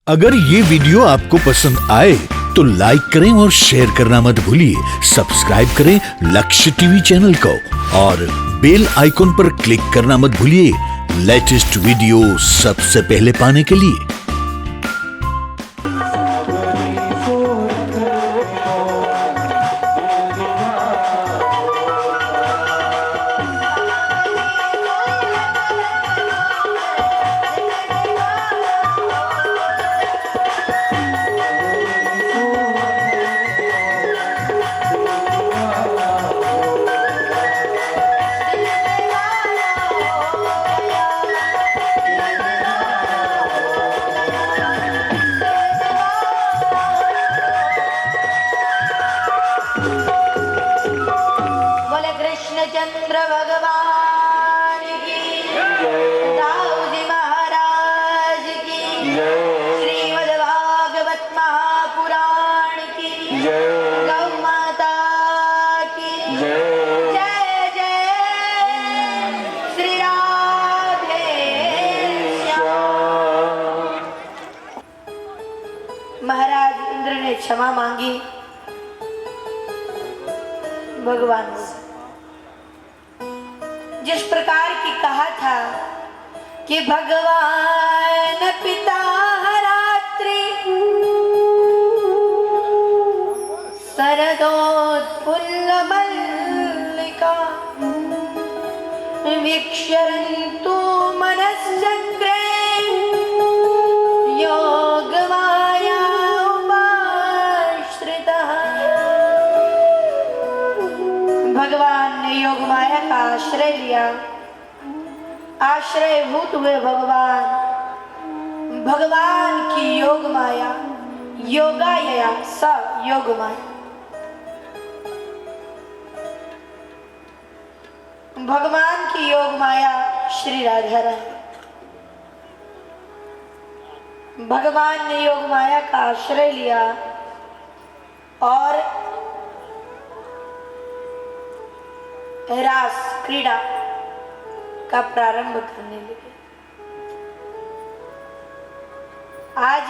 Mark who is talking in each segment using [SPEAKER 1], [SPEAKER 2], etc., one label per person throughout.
[SPEAKER 1] अगर ये वीडियो आपको पसंद आए तो लाइक करें और शेयर करना मत भूलिए। सब्सक्राइब करें लक्ष्य टीवी चैनल को और बेल आइकॉन पर क्लिक करना मत भूलिए लेटेस्ट वीडियो सबसे पहले पाने के लिए।
[SPEAKER 2] चंद्र भगवान की दाऊजी महाराज की श्रीमद् भागवत महापुराण की गौ माता की जय जय श्री राधे श्याम। महाराज इंद्र ने क्षमा मांगी भगवान से। जिस प्रकार की कहा था कि भगवान पिता रात्रि शरदोत्फुल्ल मल्लिका वीक्षरन्तु मनश्चक्रे योगमाया उपाश्रितः। भगवान ने योग माया का आश्रय लिया। आश्रय भूत हुए भगवान की योग माया योगाया स योग माया। भगवान की योग माया श्री राधा रानी। भगवान ने योग माया का आश्रय लिया और रास क्रीड़ा का प्रारंभ करने लगे। आज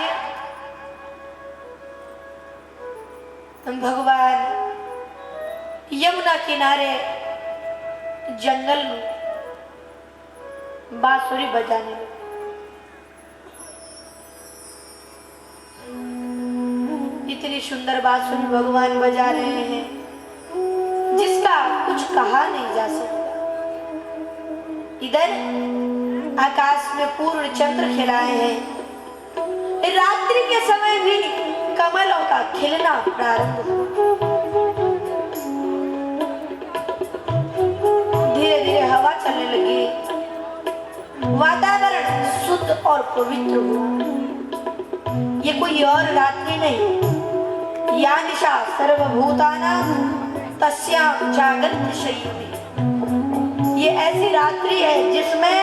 [SPEAKER 2] भगवान यमुना किनारे जंगल में बांसुरी बजाने लगे। इतनी सुंदर बांसुरी भगवान बजा रहे हैं जिसका कुछ कहा नहीं जा सकता। इधर आकाश में पूर्ण चंद्र खिलाए हैं। रात्रि के समय भी कमलों का खिलना प्रारंभ हुआ। धीरे धीरे हवा चलने लगी। वातावरण शुद्ध और पवित्र हुआ। ये कोई और रात्रि नहीं, या निशा सर्वभूतानां तस्यां जागृत शय्यते। ये ऐसी रात्रि है जिसमें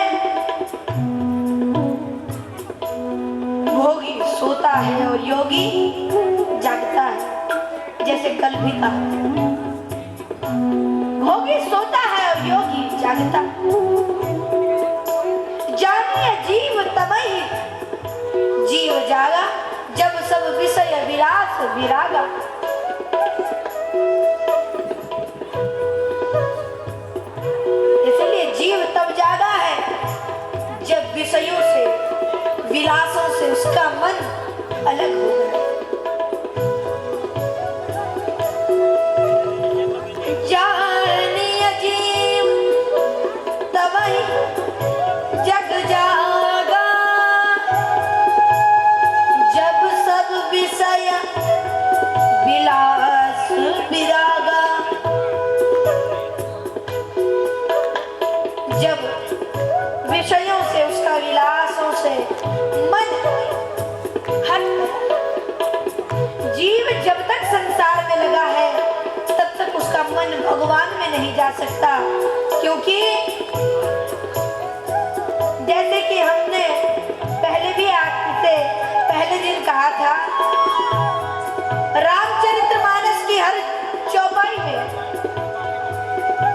[SPEAKER 2] भोगी सोता है और योगी जागता है। जैसे कल भी कहा, भोगी सोता है और योगी जागता। जानिए जीव तमहि जीव जागा, जब सब विषय विलास विरागा। जीव तब जागा है जब विषयों से विलासों से उसका मन अलग हो गया। जानिए जीव तबहि जग जागा, जब सब विषय विलास विरागा। जब विषयों से उसका विलासों से मन हट, जीव जब तक संसार में लगा है तब तक उसका मन भगवान में नहीं जा सकता। क्योंकि जैसे कि हमने पहले भी आपसे पहले दिन कहा था, रामचरितमानस की हर चौपाई में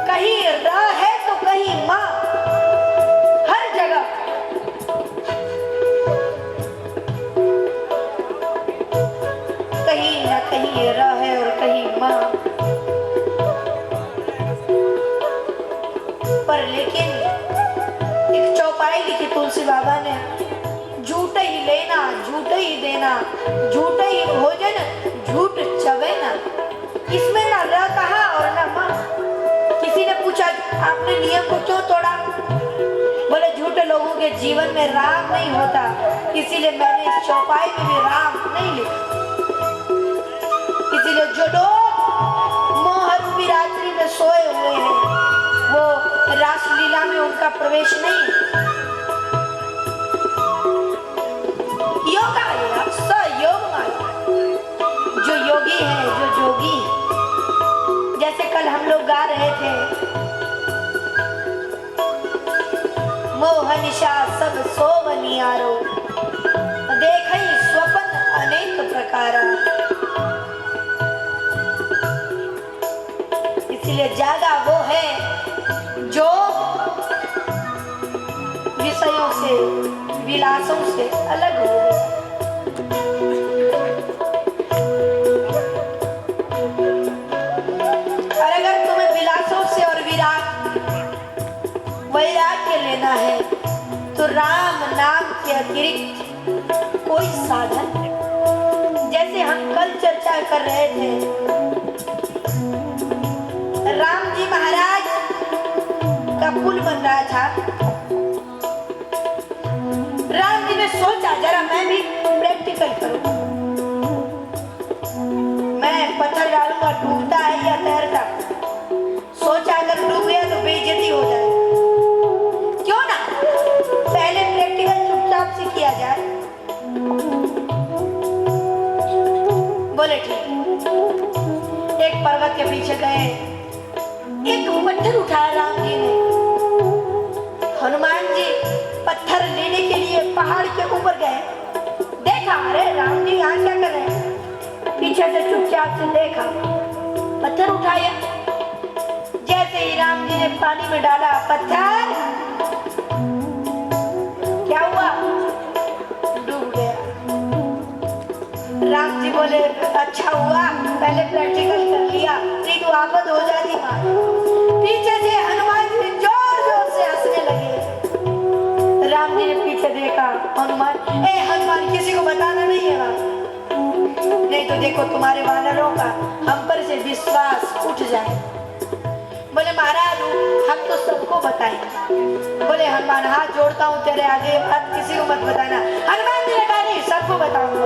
[SPEAKER 2] कहीं र है तो कहीं मां, हर जगह तुलसी बाबा ने झूठ ही लेना, झूठ ही देना, झूठ ही भोजन, झूठ चवेना, इसमें ना र कहा और ना मां। किसी ने पूछा आपने नियम को क्यों तोड़ा? बोले झूठे लोगों के जीवन में राम नहीं होता, इसीलिए मैंने इस चौपाई में भी राम नहीं लिखा। इसीलिए जो लोग मोहरूपी रात्रि में सोए हुए हैं वो रासलीला में उनका प्रवेश नहीं। योगा सयोग माया, जो योगी है, जो जोगी है, जैसे कल हम लोग गा रहे थे, मोह निशा सब सोवनियारो, देखई स्वप्न अनेक प्रकारा। इसलिए जागा वो है जो विषयों से, विलासों से अलग हो गया। और अगर तुम्हें विलासों से और वैराग्य लेना है तो राम नाम के अतिरिक्त कोई साधन, जैसे हम कल चर्चा कर रहे थे, राम जी महाराज का पुल बन रहा था। राम जी ने सोचा जरा मैं भी प्रैक्टिकल करूं, मैं पत्थर डालूंगा, डूबता है या तैरता। सोचा अगर डूब गया तो बेइज्जती हो जाए, क्यों ना पहले प्रैक्टिकल चुपचाप से किया जाए। बोले ठीक। एक पर्वत के पीछे गए, एक पत्थर उठाया राम जी ने। हनुमान जी पत्थर लेने के लिए पहाड़ के ऊपर गए, देखा अरे राम जी यहाँ क्या कर रहे हैं, पीछे से चुपचाप से देखा, पत्थर उठाया। जैसे ही राम जी ने पानी में डाला पत्थर, क्या हुआ? डूब गया। राम जी बोले अच्छा हुआ पहले प्रैक्टिकल कर लिया, नहीं तो आफत हो जाती मां। पीछे से हनुमान जी जोर जोर से हंसने लगे। राम जी ने पीछे देखा, हनुमान किसी को बताना नहीं है बात, नहीं तो देखो तुम्हारे वानरों का हम पर से विश्वास उठ जाए। बोले महाराज हम तो सबको बताएंगे। बोले हनुमान हाथ जोड़ता हूँ तेरे आगे, बात किसी को मत बताना। हनुमान जी ने कहा नहीं सबको बताऊंगा।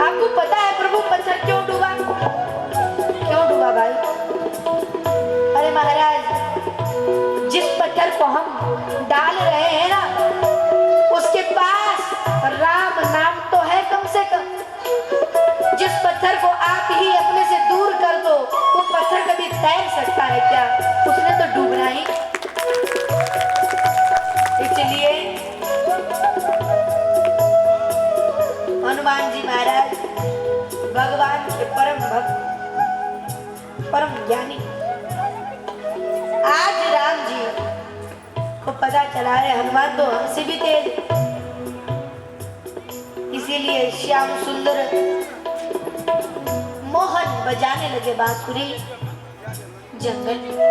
[SPEAKER 2] आपको पता है प्रभु पत्थर क्यों डूबा? क्यों डूबा भाई? अरे महाराज जिस पत्थर को हम डाल रहे हैं ना, उसके पास राम नाम तो है कम से कम। जिस पत्थर को आप ही अपने से दूर कर दो, वो पत्थर कभी तैर सकता है क्या? उसने तो डूबना ही। इसलिए हनुमान जी महाराज भगवान के परम भक्त, परम ज्ञानी। आज राम जी को पता चला है हनुमान तो हमसे भी तेज, इसीलिए श्याम सुंदर मोहन बजाने लगे बांसुरी जंगल में।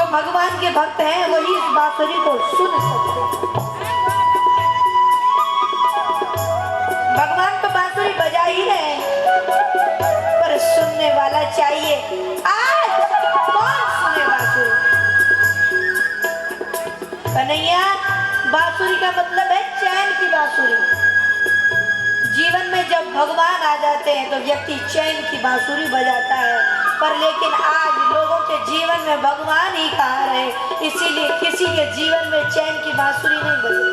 [SPEAKER 2] भगवान के भक्त हैं वही इस बांसुरी को सुन सकते हैं। भगवान तो बांसुरी बजा ही रहे पर सुनने वाला चाहिए। आज कौन सुने बांसुरी? कन्हैया बांसुरी का मतलब है चैन की बांसुरी। जीवन में जब भगवान आ जाते हैं तो व्यक्ति चैन की बांसुरी बजाता है, पर लेकिन आज लोगों के जीवन में भगवान ही कहाँ रहे, इसीलिए किसी के जीवन में चैन की बांसुरी नहीं बजे।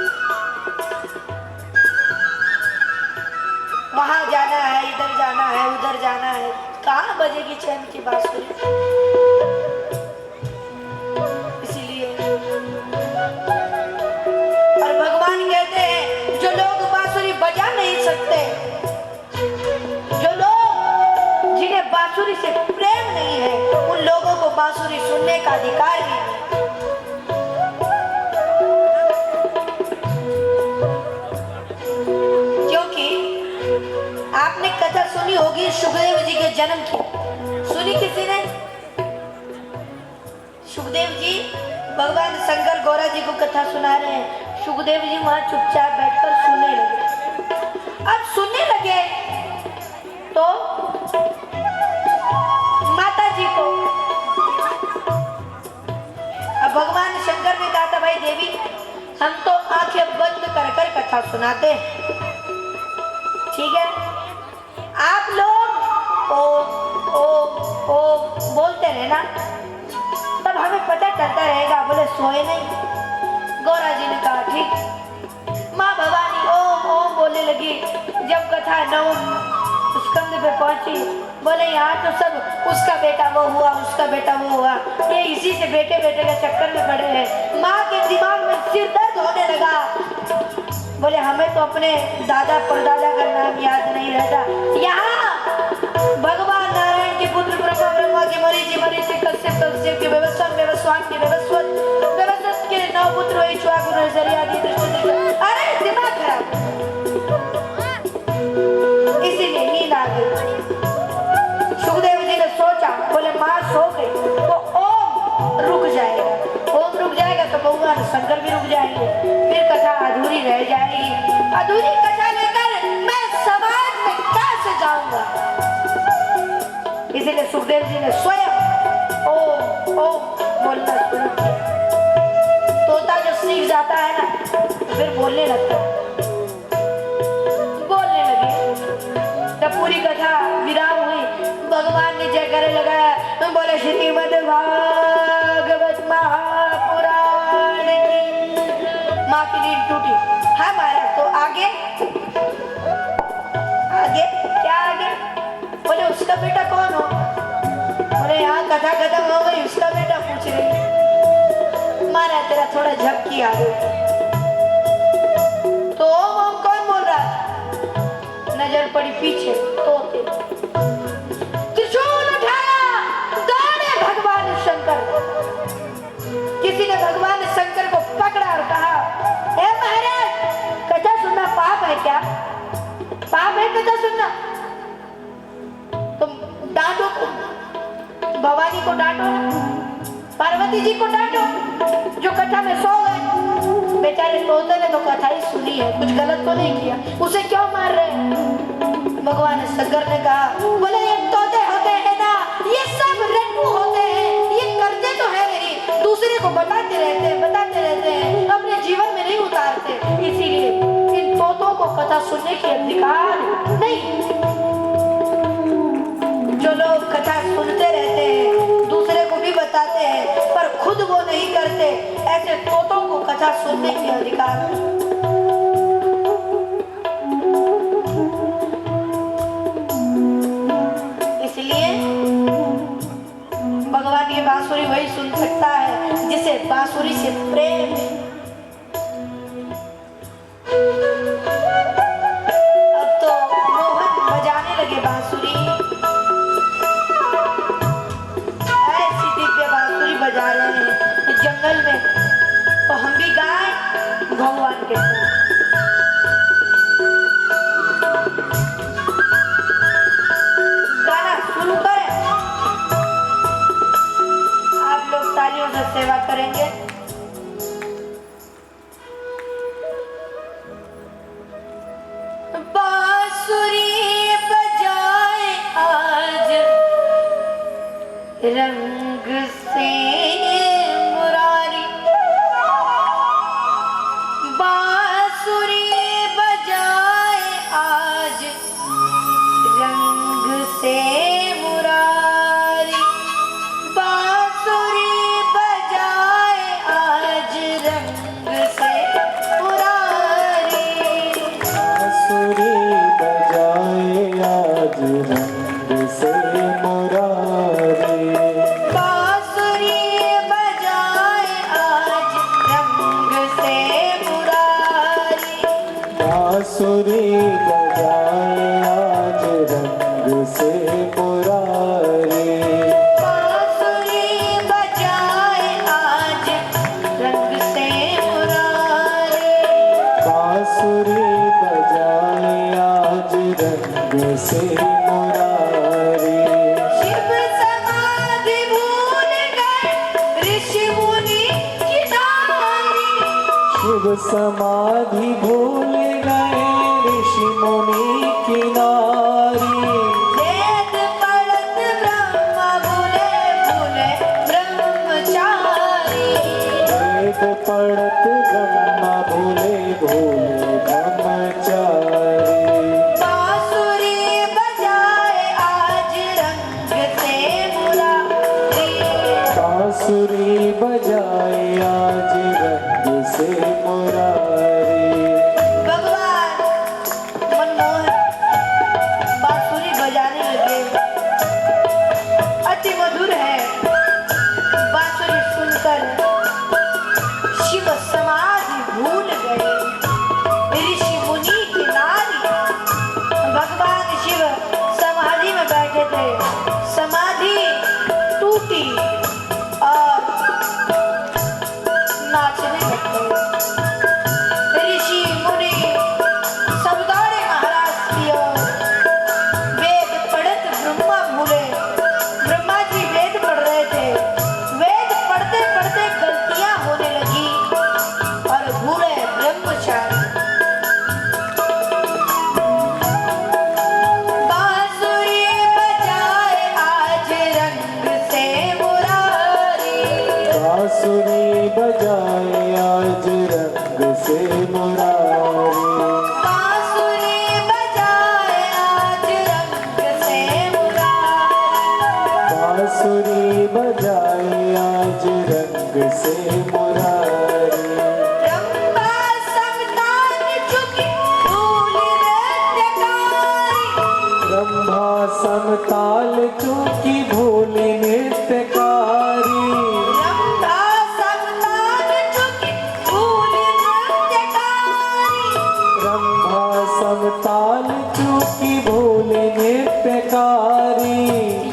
[SPEAKER 2] वहां जाना है, इधर जाना है, उधर जाना है, कहाँ बजेगी चैन की बांसुरी? इसीलिए अधिकार भी नहीं। क्योंकि आपने कथा सुनी होगी सुखदेव जी के जन्म की, सुनी किसी ने? सुखदेव जी भगवान शंकर गौरा जी को कथा सुना रहे हैं, सुखदेव जी वहां चुपचाप बैठकर सुनने लगे। अब सुनने लगे तो माता जी को, अब भगवान शंकर ने कहा था भाई देवी हम तो आंखें बंद कर कर कथा सुनाते हैं, ठीक है, आप लोग ओ बोलते रहना तब हमें पता चलता रहेगा। बोले सोए नहीं। गौरा जी ने कहा ठीक। माँ भवानी ओम ओम बोलने लगी। जब कथा 9 स्कंद पे पहुंची, बोले यहाँ तो सब उसका बेटा वो हुआ, उसका बेटा वो हुआ, ये इसी से बेटे बेटे के चक्कर में पड़े हैं। माँ के दिमाग में सिर दर्द होने लगा। बोले हमें तो अपने दादा परदादा का नाम याद नहीं रहता। यहाँ भगवान नारायण के पुत्र ब्रह्मा, ब्रह्मा के मरीचि, मरीचि कश्यप, कश्यप के व्यवस्था, व्यवस्थान के व्यवस्थवत, व्यवस्थवत के 9 पुत्र वही इक्ष्वाकु, नरसरी आदि दृष्टि। अरे दिमाग खराब, इसीलिए नींद आ गई। सुखदेव जी ने सोचा, बोले माँ सो गई तो ओम रुक जाएगा, ओम रुक जाएगा तो भगवान शंकर भी रुक जाएंगे, फिर कथा अधूरी रह जाएगी। अधूरी कथा लेकर मैं समाज में कैसे जाऊंगा? इसीलिए सुखदेव जी ने स्वयं ओम ओम बोलना शुरू किया। तोता जो सीख जाता है ना तो फिर बोलने लगता है। बोलने लगे। जब पूरी कथा विराम हुई, भगवान ने जयकारे लगाया, बोले श्रीमद् भागवत महापुराण की। माँ की नींद टूटी। हाँ महाराज, तो आगे आगे क्या आगे? बोले उसका बेटा कौन हो? बोले यहाँ कथा खत्म हो गई, उसका बेटा पूछ रही। मारा तेरा थोड़ा झपकी आ गई। तो ओम कौन बोल रहा? नजर पड़ी पीछे, तोते। त्रिशूल उठाया, दौड़े भगवान शंकर। किसी ने भगवान शंकर को पकड़ा और कहा, हे महाराज कथा सुनना पाप है क्या? पाप है कथा सुनना? तुम डांटो, भवानी को डांटो, पार्वती जी को डांटो जो कथा में सो गए। बेचारे तोते ने तो कथा ही सुनी है, कुछ गलत तो नहीं किया, उसे क्यों मार रहे हैं? भगवान शंकर ने कहा, बोले ये तोते होते हैं ना, ये सब रट्टू होते हैं, ये करते तो है नहीं, दूसरे को बताते रहते हैं, अपने जीवन में नहीं उतारते। इसीलिए इन तोतों को कथा सुनने की अधिकार नहीं। जो लोग कथा सुनते रहते हैं, दूसरे को भी बताते हैं, पर खुद वो नहीं करते, ऐसे तोतों को कथा सुनने की अधिकार नहीं। इसलिए भगवान की बांसुरी वही सुन सकता है जिसे बांसुरी से प्रेम है। अब तो मोहन बजाने लगे बांसुरी, ऐसी दिव्य बांसुरी बजा रहे हैं जंगल में, तो हम भी गाएं भगवान के साथ। गाना शुरू करें, आप लोग तालियों से सेवा करेंगे। बांसुरी बजाए आज रंग से मुरारी, बांसुरी बजाए आज रंग से मुरारी, बांसुरी बजाए आज रंग से मुरारी,
[SPEAKER 3] बांसुरी बजाए आज रंग से मुरारी,
[SPEAKER 2] बांसुरी बजाए आज रंग से मुरारी,
[SPEAKER 3] बांसुरी बजाए आज रंग से मुरारी,
[SPEAKER 2] बांसुरी बजाए
[SPEAKER 3] बांसुरी बजाए आज रंग से मुरारी।
[SPEAKER 2] शिव समाधि भूल गए ऋषि मुनि की नारी।
[SPEAKER 3] शिव समाधि भूल गए ऋषि मुनि की नारी।
[SPEAKER 2] वेद पढ़त ब्रह्म भूले भूले ब्रह्मचारी।
[SPEAKER 3] वेद पढ़त ब्रह्मा भूले भूले ब्रह्मचारी।
[SPEAKER 2] बांसुरी बजाए आज रंग से मुरारी।
[SPEAKER 3] बांसुरी बजाए आज रंग से मुरारी।
[SPEAKER 2] भगवान मनमोहन बांसुरी बजाने लगे। अति मधुर है बांसुरी सुनकर। शिव समाधि भूल गए ऋषि मुनि की नारी। भगवान शिव समाधि में बैठे थे। समाधि टूटी और नाचने लग गए। ऋषि मुनि सब दौड़े महाराज की ओर। वेद पढ़त ब्रह्मा भूले। ब्रह्मा जी वेद पढ़ रहे थे। वेद पढ़ते पढ़ते गलतियां होने लगी और भूले ब्रह्मचारी। बांसुरी बजाए आज रंग से मुरारी।
[SPEAKER 3] बांसुरी बजाए आज रंग से मुरारी।
[SPEAKER 2] बांसुरी बजाए आज रंग से मुरारी।
[SPEAKER 3] बांसुरी बजाए आज रंग से मुरारी।
[SPEAKER 2] ब्रह्मा समतान चुकी भूल नृत्यकारी।
[SPEAKER 3] ब्रह्मा समताल चूकी भूले नृत्यकारी।
[SPEAKER 2] ब्रह्मा समतान चुकी भूल नृत्यकारी।
[SPEAKER 3] ब्रह्मा समताल चूकी भूले नृत्यकारी।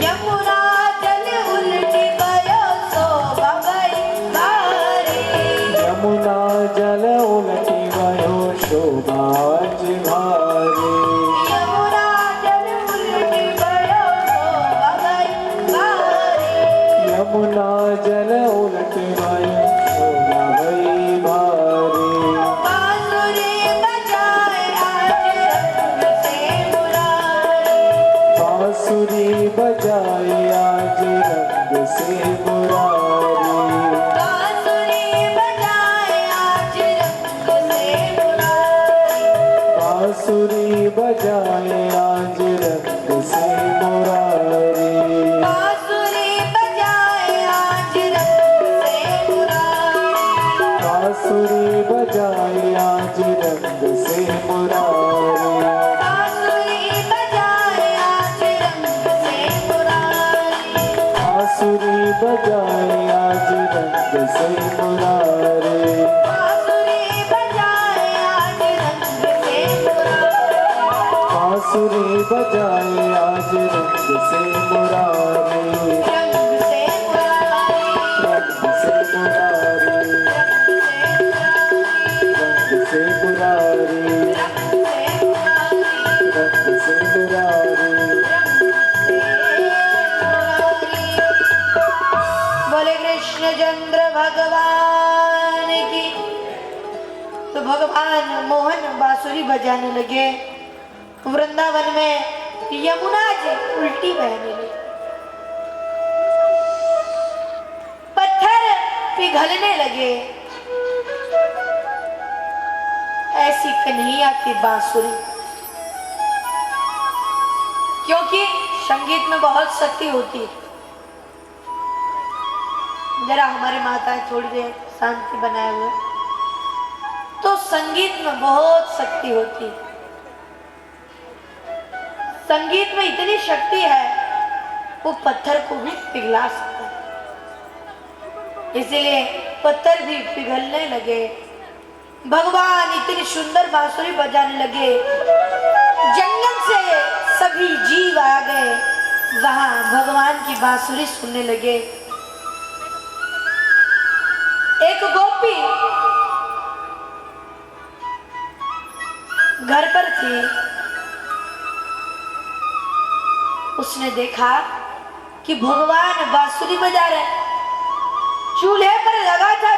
[SPEAKER 2] यमुना जल उलटी गयो शोभा गई भारी।
[SPEAKER 3] यमुना जल उलटी गयो शोभा आज भारी।
[SPEAKER 2] यमुना जल उलटी गयो शोभा गई भारी।
[SPEAKER 3] यमुना जल उलट गयो शोभा गई भारी।
[SPEAKER 2] बांसुरी बजाए आज रंग से मुरारी।
[SPEAKER 3] बांसुरी बजाए आज रंग से मुरारी।
[SPEAKER 2] बांसुरी बजाए आज रंग से मुरारी।
[SPEAKER 3] बांसुरी बजाए आज रंग से मुरारी।
[SPEAKER 2] बांसुरी बजाए आज रंग से मुरारी।
[SPEAKER 3] बांसुरी बजाए आज रंग से मुरारी।
[SPEAKER 2] बांसुरी बजाए आज रंग से मुरारी।
[SPEAKER 3] बांसुरी बजाए आज रंग से मुरारी।
[SPEAKER 2] बांसुरी बजाए आज रंग से मुरारी।
[SPEAKER 3] बांसुरी बजाए आज रंग से मुरारी।
[SPEAKER 2] रंग से मुरारी।
[SPEAKER 3] रंग से मुरारी। रंग से मुरारी। रंग से मुरारी।
[SPEAKER 2] बोले कृष्ण चंद्र भगवान की। तो भगवान मोहन बांसुरी बजाने लगे। वृंदावन में यमुना जी उल्टी बहने लगी। पत्थर पिघलने लगे। ऐसी कन्हैया की बांसुरी। क्योंकि संगीत में बहुत शक्ति होती है। जरा हमारे माताएं थोड़ी देर शांति बनाए हुए। तो संगीत में बहुत शक्ति होती है। संगीत में इतनी शक्ति है वो पत्थर को भी पिघला सकता है। इसीलिए पत्थर भी पिघलने लगे। भगवान इतनी सुंदर बांसुरी बजाने लगे। जंगल से सभी जीव आ गए। वहां भगवान की बांसुरी सुनने लगे। एक गोपी घर पर थी, उसने देखा कि भगवान बांसुरी बजा रहे। चूल्हे पर लगा था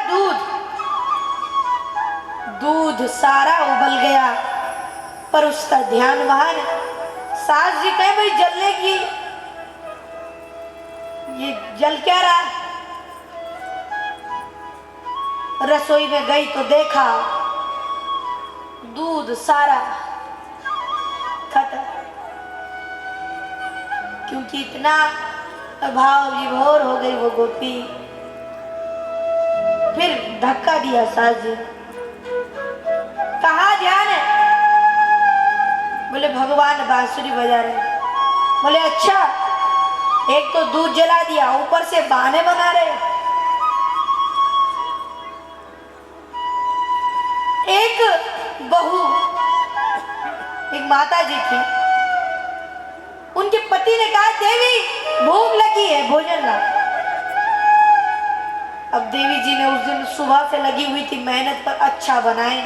[SPEAKER 2] दूध सारा उबल गया, पर उसका ध्यान वहां नहीं। सास जी कहे भाई जलने की, ये जल क्या रहा है? रसोई में गई तो देखा दूध सारा खत्म, क्योंकि इतना भाव विभोर हो गई वो गोपी। फिर धक्का दिया सास जी, कहा ध्यान है? बोले भगवान बांसुरी बजा रहे। बोले अच्छा, एक तो दूध जला दिया, ऊपर से बहाने बना रहे। एक बहू, एक माता जी थी, उनके पति ने कहा देवी भूख लगी है, भोजन ला। अब देवी जी ने उस दिन सुबह से लगी हुई थी मेहनत पर, अच्छा बनाए,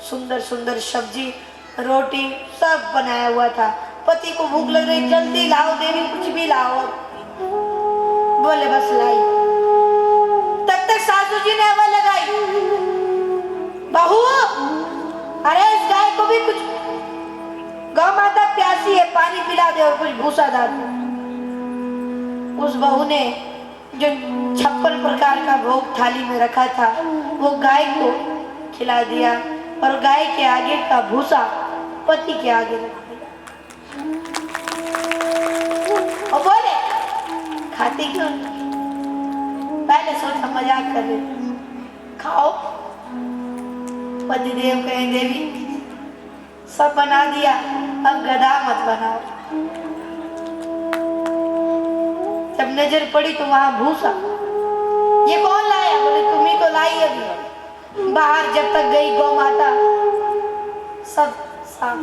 [SPEAKER 2] सुंदर सुंदर सब्जी रोटी सब बनाया हुआ था। पति को भूख लग रही, जल्दी लाओ देवी, कुछ भी लाओ। बोले बस लाई। तब तक सासू जी ने आवाज लगाई, बहू अरे इस गाय को भी कुछ, गौ माता प्यासी है, पानी पिला दे और कुछ भूसा डाल दो। उस बहू ने जो 56 प्रकार का भोग थाली में रखा था वो गाय को खिला दिया, और गाय के आगे का भूसा पति के आगे रख दिया। और बोले खाती क्यों? पहले सोचा मजाक कर रहे, खाओ। पतिदेव कहे देवी सब बना दिया, अब गधा मत बनाओ। जब नजर पड़ी तो वहां भूसा, ये कौन लाया? बोले तुम ही तो लाई अभी। बाहर जब तक गई गौ माता सब साफ,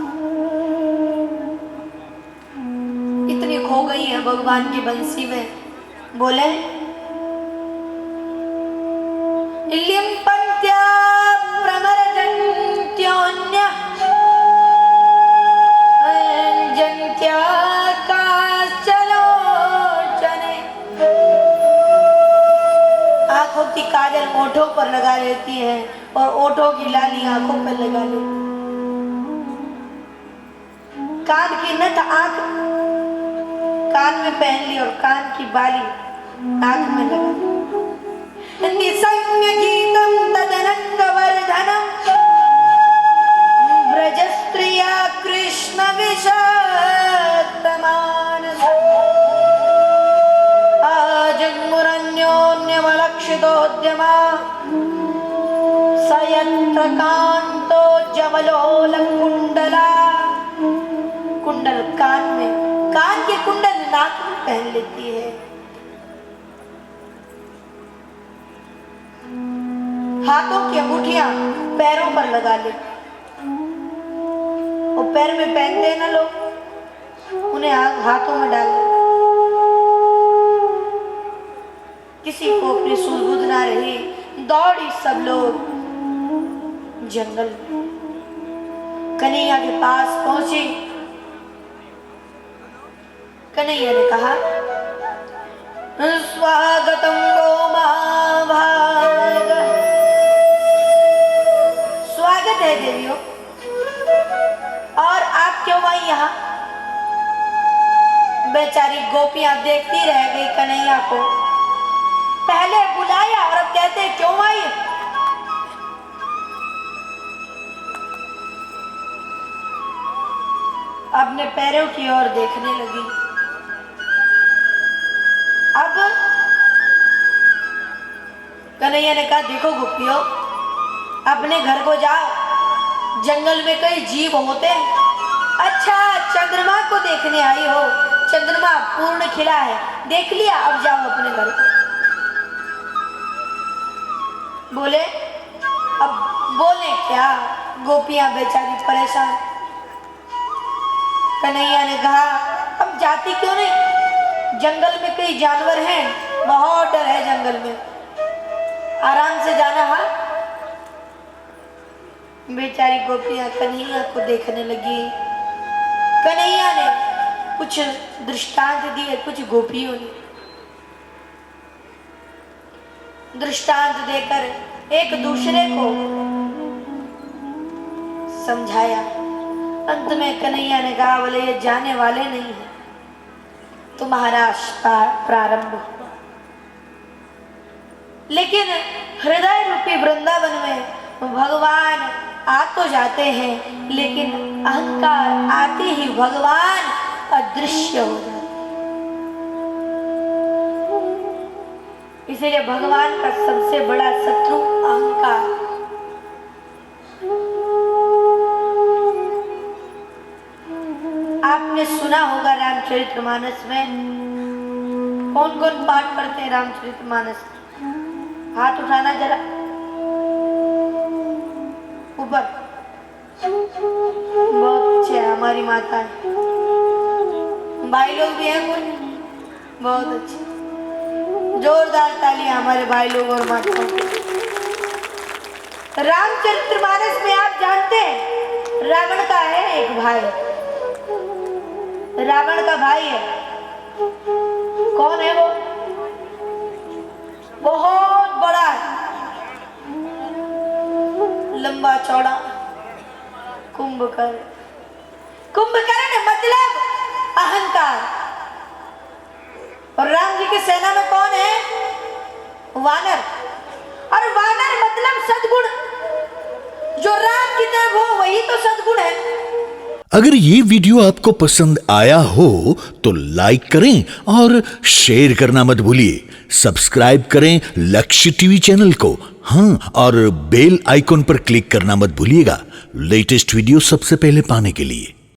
[SPEAKER 2] इतनी खो गई है भगवान की बंसी में। बोले लिम्पन्त्या प्रमरजन्त्योन्य जन्त्या काश्चलोचने। आंखों की काजल ओठों पर लगा लेती है और ओठों की लाली आंखों पर लगा लेती। कान की नथ आंख कान में पहन ली और कान की बाली आंख में लगा ली। निसंग गीतम तदनंग वर्धनम ब्रज स्त्रिया कृष्ण विषाक्तमानस आजन्मुरन्योन्यमलक्षितोद्यमा सयत्र कांतो जमलोल कुंडला। कुंडल कान में, कान के कुंडल नाक में पहन लेती है। हाथों की अंगूठियां पैरों पर लगा ले, और पैर में पहनते हैं ना लोग, उन्हें हाथों में डाल ले। किसी को अपनी सुध ना रही, दौड़ी सब लोग जंगल में। कन्हैया के पास पहुंची। कन्हैया ने कहा स्वागतम गो महाभाग। स्वागत है देवियों, और आप क्यों आई यहाँ? बेचारी गोपियां देखती रह गई कन्हैया को। पहले बुलाया और अब कहते क्यों आई? अपने पैरों की ओर देखने लगी। अब कन्हैया ने कहा देखो गोपियों, अपने घर को जाओ, जंगल में कई जीव होते हैं। अच्छा चंद्रमा को देखने आई हो? चंद्रमा पूर्ण खिला है, देख लिया, अब जाओ अपने घर को। बोले अब बोले क्या? गोपियां बेचारी परेशान। कन्हैया ने कहा अब जाती क्यों नहीं? जंगल में कई जानवर हैं, बहुत डर है जंगल में, आराम से जाना। हाँ बेचारी गोपियां कन्हैया को देखने लगी। कन्हैया ने कुछ दृष्टांत दिए, कुछ गोपियों ने दृष्टांत देकर एक दूसरे को समझाया। अंत में कन्हैया ने कहा, बोले ये जाने वाले नहीं है, तुम्हारा प्रारंभ हुआ। लेकिन हृदय रूपी वृंदावन में भगवान आ तो जाते हैं, लेकिन अहंकार आते ही भगवान अदृश्य हो जाते। इसीलिए भगवान का सबसे बड़ा शत्रु अहंकार। आपने सुना होगा रामचरितमानस में, कौन कौन पाठ करते हैं रामचरितमानस? हाथ उठाना जरा ऊपर। बहुत अच्छे है, हमारी माता है। भाई लोग भी हैं कोई? बहुत अच्छे, जोरदार तालियां हमारे भाई लोग और माताओं को। रामचरितमानस में आप जानते हैं रावण का है एक भाई, रावण का भाई है। कौन है वो? बहुत बड़ा है, लंबा चौड़ा, कुंभकर्ण। कुंभकर्ण मतलब अहंकार। और राम जी की सेना में कौन है? वानर। और वानर मतलब सद्गुण। जो राम की तरफ हो वही तो सद्गुण है।
[SPEAKER 1] अगर ये वीडियो आपको पसंद आया हो तो लाइक करें और शेयर करना मत भूलिए। सब्सक्राइब करें लक्ष्य टीवी चैनल को, हाँ, और बेल आइकॉन पर क्लिक करना मत भूलिएगा लेटेस्ट वीडियो सबसे पहले पाने के लिए।